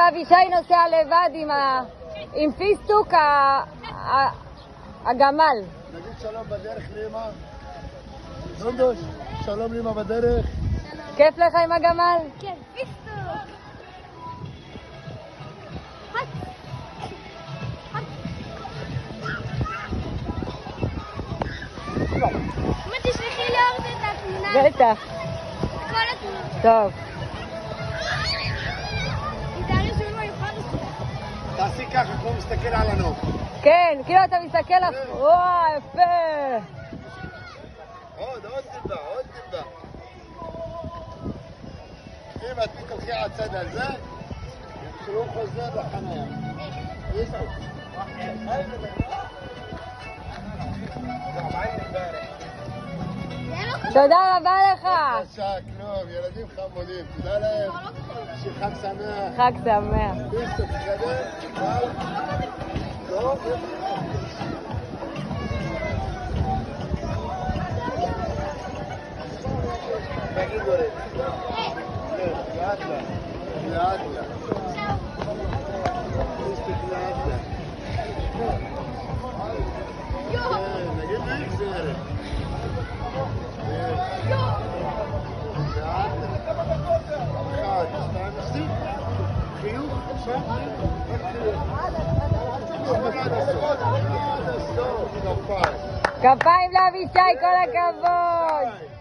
ואבישי נוסע לבד עם פיסטוק הגמל. נגיד שלום בדרך לאמא. דונדוש, שלום לאמא בדרך. כיף לך עם הגמל? כן, פיסטוק. מה תשלחי לי אורז את התמונה? בטח. כל התמונה. טוב. תעשי ככה, כמו מסתכל על הנוף. כן, כאילו אתה מסתכל לך. וואו, יפה. עוד טיפה, עוד טיפה. אם את תלכי הצד הזה, שהוא חוזר לחניה. יסעו. תודה רבה לך. בבקשה, כלום, ילדים חמודים. תודה להם. שחג שמח. חג שמח. פיסטוק, בסדר? ביי. טוב. תגיד דורית. לאט לאט. לאט לאט. פיסטוק לאט לאט. נגיד לי איך זה ערך. אחד, שתיים, שים. חיוך, עכשיו. כפיים לאבישי, כל הכבוד.